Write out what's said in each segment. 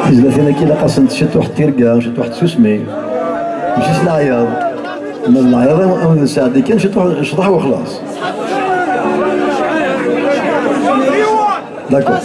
تجلسين كي لاقاصن شت واحد التيركا شت واحد السوسمي ماشي العياض اما العياض نساعد كان شطح وخلاص داكور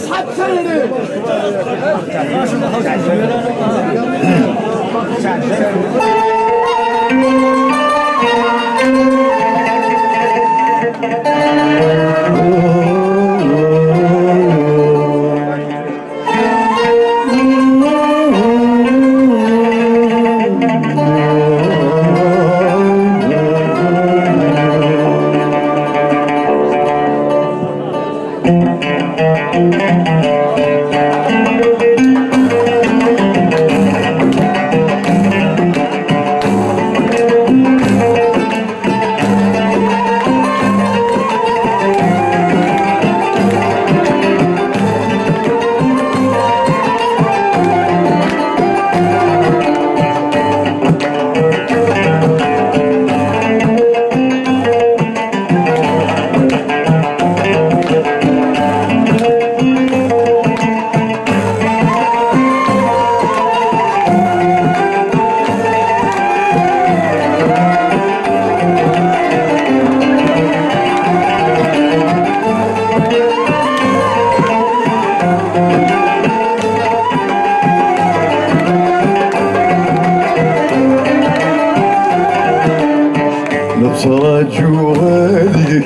رجو غاديك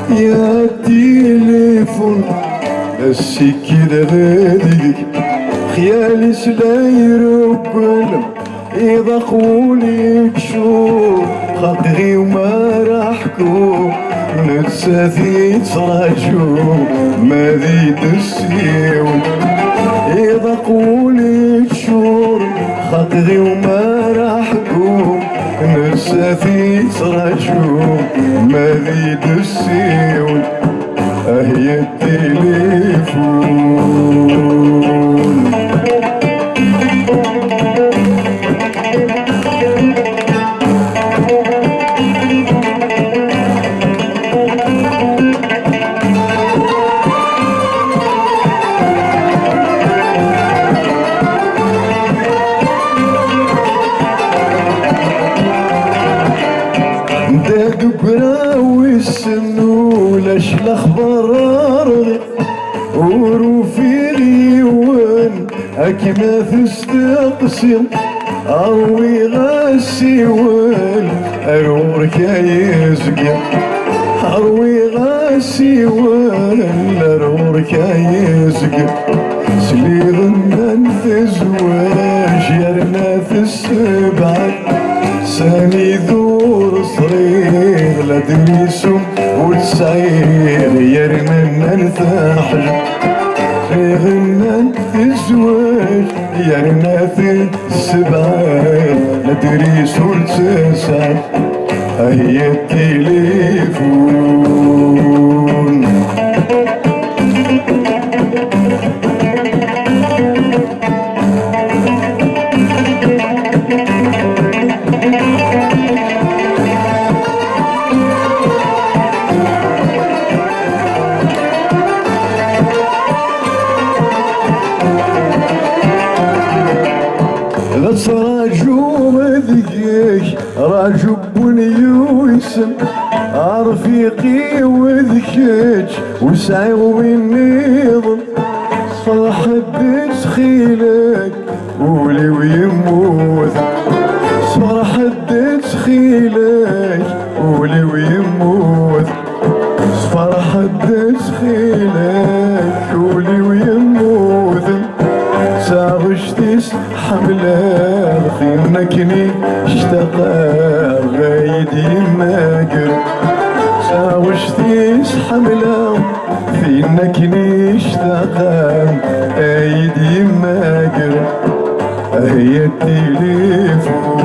يا تليفون السكين غاديك خيالي سلاير وكلم إذا قوليك شوف خاطري وما راحكو نتساثي تراجو ما ذي تسيون إذا قوليك شوف خاطري وما راحكو نسافي تراجو ما ذيد السيون هي التليفون لاش الاخبار وروفي ريوان اكما تستقسم اروي غاسي وال ارورك يزقى اروي غاسي وال ارورك يزقى سلي غنان في زواج يرنا في السبعة ساني ذور صغير لا دنيسو وتسعير يرنا نثاحل غنان في الزواج يرنا في السبعة لا دنيسو وتسعير هي التليفون راجو مذيك راجو بني ويسم رفيقي وذكيك وسعي وينيض صلاح الدس خيلك ولي ويموت صلاح الدس خيلك ولي ويموت فرح الدس خيلك ولي ويموت ساغشتيس حملة خينكني اشتقى غايدي ماقر ساغشتيس حملة خينكني اشتقى غايدي ماقر هي التليفون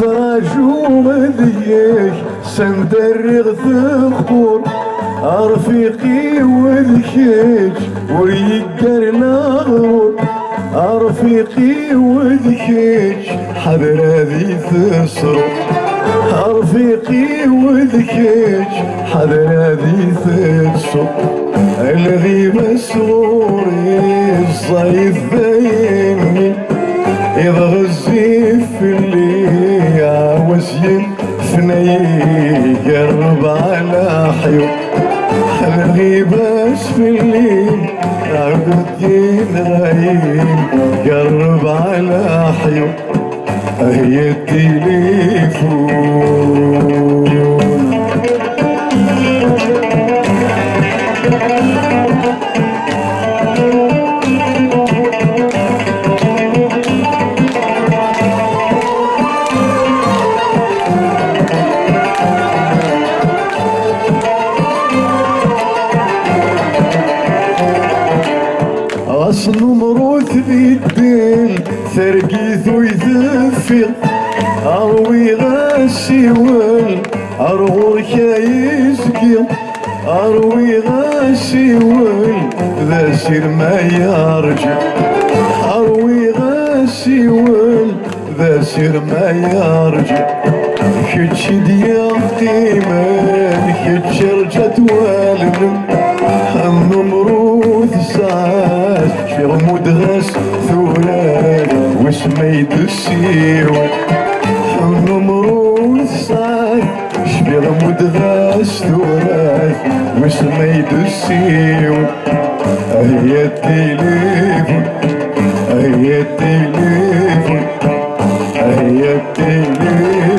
راجو مذيك سندرغ ثقور رفيقي وذكيج وريقر نغور رفيقي وذكيج حذر هذي تصرف رفيقي وذكيج حذر هذي تصرف الغيبة سوري الصيف بيني إذا غزيت في اللي عوسين ثني قرب على حيو الغيبة في الليل عبدين غايب قرب على حيو هي التليفون راس نمروت بيدين ثرقيث ويذفل اروي غاسي وال ارغور كايسقيل اروي غاسي وال ذا سير ما يرجع اروي غاسي وال ذا سير ما يرجع كتش ديال قيمة كتش رجعت والم النمروت ساس في غمود غاس ثورات وسميد السيوان النمروت ساس في غمود غاس ثورات وسميد السيوان هي التليفون هي التليفون هي التليفون